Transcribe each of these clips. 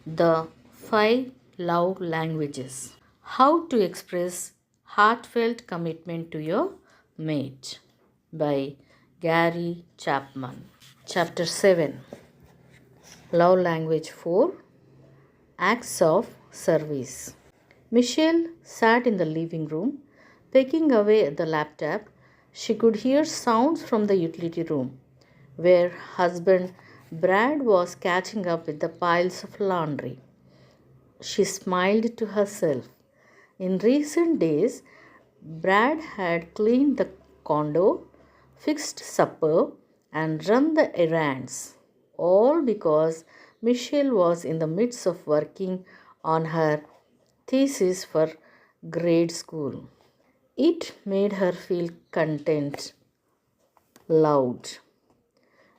The 5 Love Languages. How to express heartfelt commitment to your mate by Gary Chapman. Chapter 7. Love Language 4. Acts of Service. Michelle sat in the living room, pecking away at the laptop. She could hear sounds from the utility room, where husband Brad was catching up with the piles of laundry. She smiled to herself. In recent days, Brad had cleaned the condo, fixed supper, and run the errands, all because Michelle was in the midst of working on her thesis for grade school. It made her feel content, loved.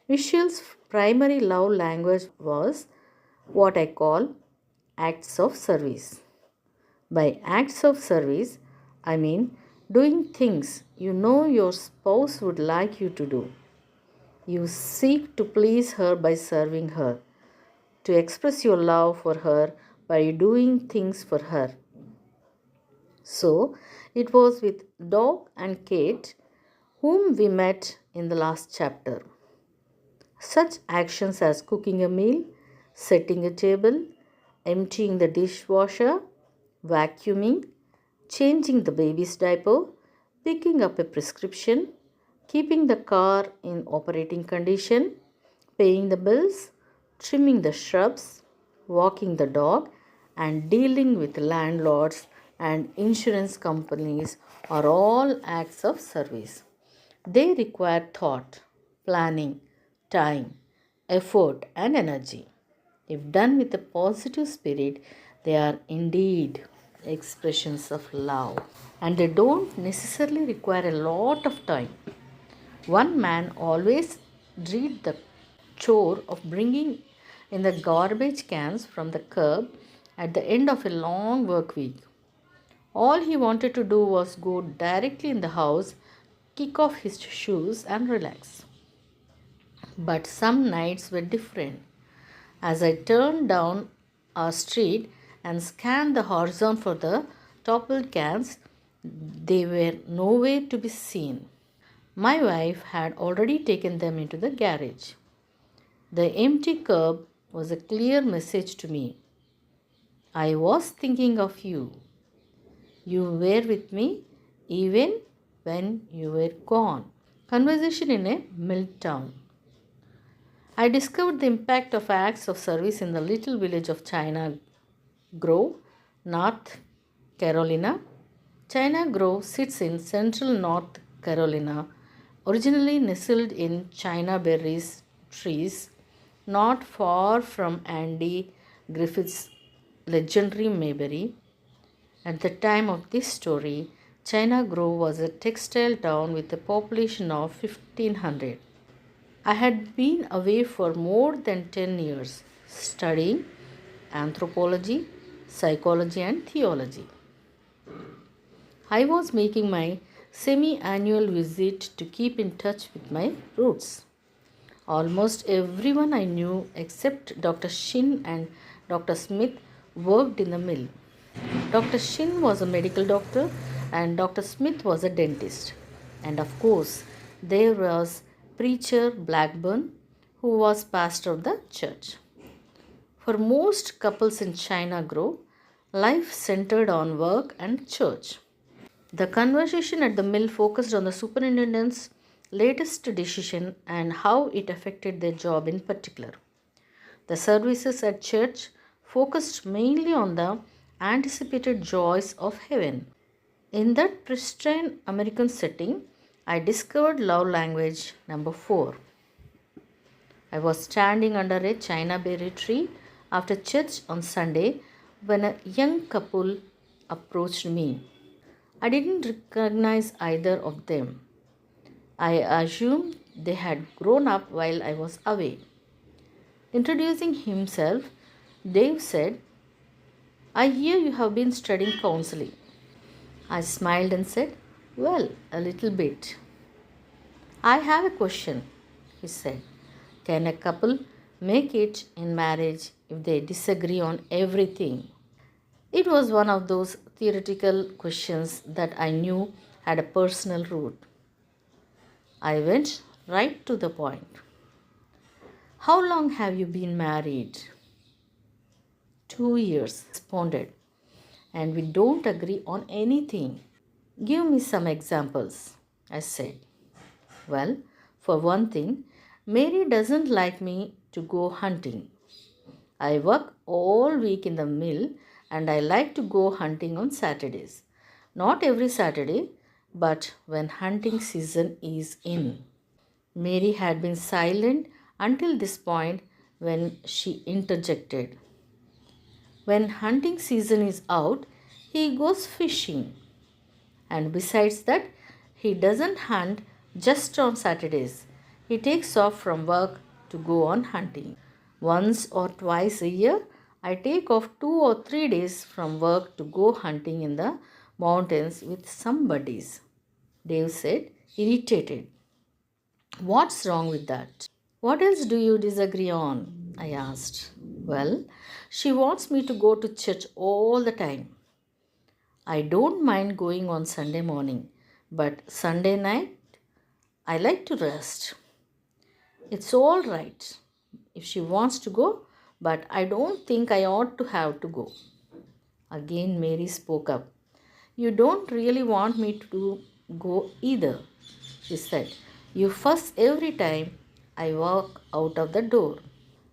Michelle's primary love language was what I call acts of service. By acts of service, I mean doing things you know your spouse would like you to do. You seek to please her by serving her, to express your love for her by doing things for her. So, it was with Dog and Kate, whom we met in the last chapter. Such actions as cooking a meal, setting a table, emptying the dishwasher, vacuuming, changing the baby's diaper, picking up a prescription, keeping the car in operating condition, paying the bills, trimming the shrubs, walking the dog, and dealing with landlords and insurance companies are all acts of service. They require thought, planning, time, effort, and energy. If done with a positive spirit, they are indeed expressions of love. And they don't necessarily require a lot of time. One man always did the chore of bringing in the garbage cans from the curb at the end of a long work week. All he wanted to do was go directly in the house, kick off his shoes, and relax. But some nights were different. As I turned down our street and scanned the horizon for the toppled cans, they were nowhere to be seen. My wife had already taken them into the garage. The empty curb was a clear message to me. I was thinking of you. You were with me even when you were gone. Conversation in a mill town. I discovered the impact of acts of service in the little village of China Grove, North Carolina. China Grove sits in central North Carolina, originally nestled in China berries trees, not far from Andy Griffith's legendary Mayberry. At the time of this story, China Grove was a textile town with a population of 1500. I had been away for more than 10 years, studying anthropology, psychology, and theology. I was making my semi annual visit to keep in touch with my roots. Almost everyone I knew except Dr. Shin and Dr. Smith worked in the mill. Dr. Shin was a medical doctor and Dr. Smith was a dentist. And of course, there was preacher Blackburn, who was pastor of the church. For most couples in China Grove, life centered on work and church. The conversation at the mill focused on the superintendent's latest decision and how it affected their job in particular. The services at church focused mainly on the anticipated joys of heaven. In that pristine American setting, I discovered love language number 4. I was standing under a China berry tree after church on Sunday when a young couple approached me. I didn't recognize either of them. I assumed they had grown up while I was away. Introducing himself, Dave said, I hear you have been studying counseling. I smiled and said, well, a little bit. I have a question, he said. Can a couple make it in marriage if they disagree on everything? It was one of those theoretical questions that I knew had a personal root. I went right to the point. How long have you been married? 2 years, responded, and we don't agree on anything. Give me some examples, I said. Well, for one thing, Mary doesn't like me to go hunting. I work all week in the mill and I like to go hunting on Saturdays. Not every Saturday, but when hunting season is in. Mary had been silent until this point when she interjected. When hunting season is out, he goes fishing. And besides that, he doesn't hunt just on Saturdays. He takes off from work to go on hunting. Once or twice a year, I take off 2 or 3 days from work to go hunting in the mountains with some buddies. Dave said, irritated. What's wrong with that? What else do you disagree on? I asked. Well, she wants me to go to church all the time. I don't mind going on Sunday morning, but Sunday night I like to rest. It's all right if she wants to go, but I don't think I ought to have to go. Again, Mary spoke up. You don't really want me to go either, she said. You fuss every time I walk out of the door.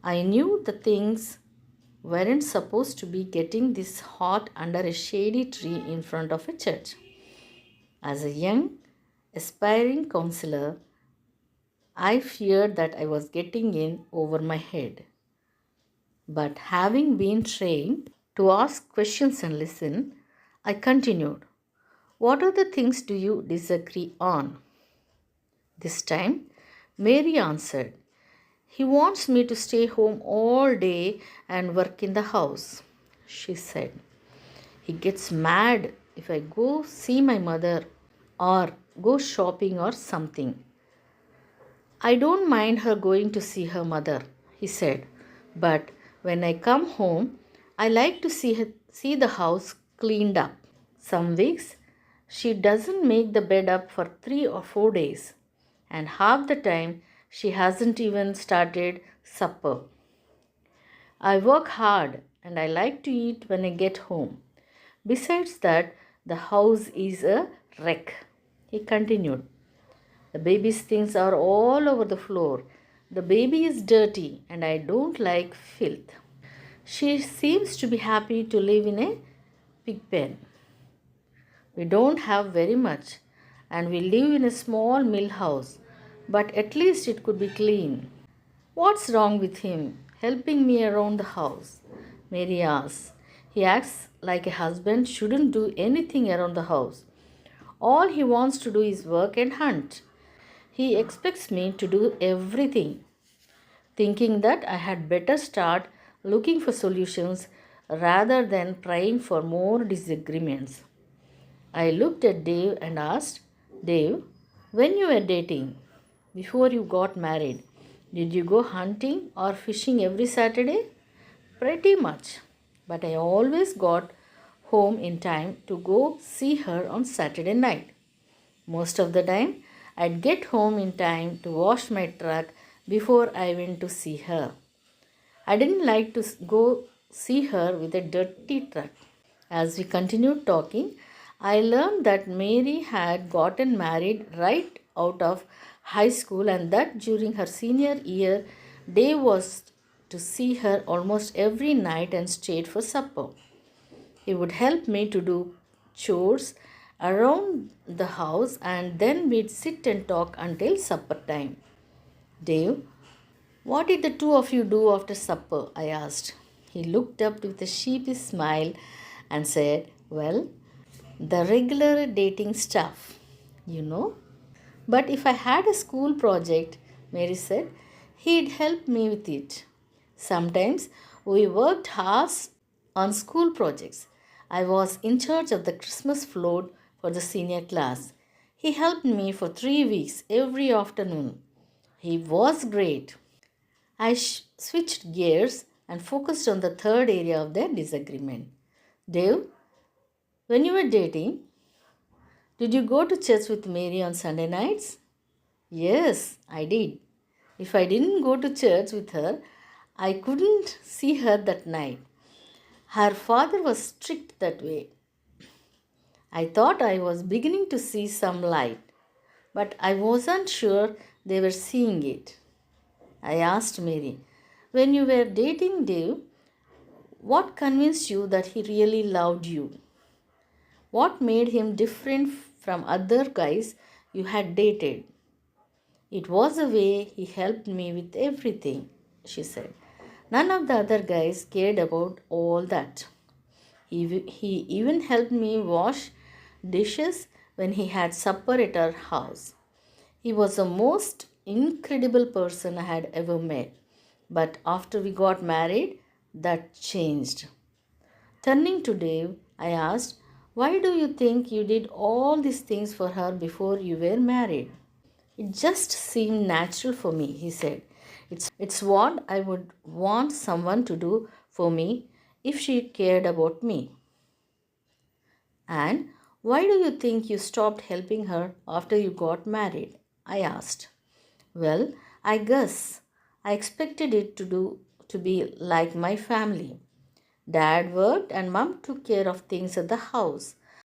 I knew the things weren't supposed to be getting this hot under a shady tree in front of a church. As a young, aspiring counselor, I feared that I was getting in over my head. But having been trained to ask questions and listen, I continued. What other things do you disagree on? This time, Mary answered. He wants me to stay home all day and work in the house, she said. He gets mad if I go see my mother or go shopping or something. I don't mind her going to see her mother, he said, but when I come home, I like to see the house cleaned up. Some weeks, she doesn't make the bed up for 3 or 4 days, and half the time, she hasn't even started supper. I work hard and I like to eat when I get home. Besides that, the house is a wreck, he continued. The baby's things are all over the floor. The baby is dirty and I don't like filth. She seems to be happy to live in a pig pen. We don't have very much and we live in a small mill house, but at least it could be clean. What's wrong with him helping me around the house? Mary asked. He acts like a husband shouldn't do anything around the house. All he wants to do is work and hunt. He expects me to do everything, thinking that I had better start looking for solutions rather than trying for more disagreements. I looked at Dave and asked, Dave, when you were dating, before you got married, did you go hunting or fishing every Saturday? Pretty much. But I always got home in time to go see her on Saturday night. Most of the time, I'd get home in time to wash my truck before I went to see her. I didn't like to go see her with a dirty truck. As we continued talking, I learned that Mary had gotten married right out of high school and that during her senior year, Dave was to see her almost every night and stayed for supper. He would help me to do chores around the house and then we'd sit and talk until supper time. Dave, what did the two of you do after supper? I asked. He looked up with a sheepish smile and said, well, the regular dating stuff, you know. But if I had a school project, Mary said, he'd help me with it. Sometimes we worked hours on school projects. I was in charge of the Christmas float for the senior class. He helped me for 3 weeks every afternoon. He was great. I switched gears and focused on the third area of their disagreement. Dave, when you were dating, did you go to church with Mary on Sunday nights? Yes, I did. If I didn't go to church with her, I couldn't see her that night. Her father was strict that way. I thought I was beginning to see some light, but I wasn't sure they were seeing it. I asked Mary, when you were dating Dave, what convinced you that he really loved you? What made him different from other guys you had dated? It was the way he helped me with everything, she said. None of the other guys cared about all that. He even helped me wash dishes when he had supper at our house. He was the most incredible person I had ever met. But after we got married, that changed. Turning to Dave, I asked, why do you think you did all these things for her before you were married? It just seemed natural for me, he said. It's what I would want someone to do for me if she cared about me. And why do you think you stopped helping her after you got married? I asked. Well, I guess I expected it to be like my family. Dad worked and mom took care of things at the house.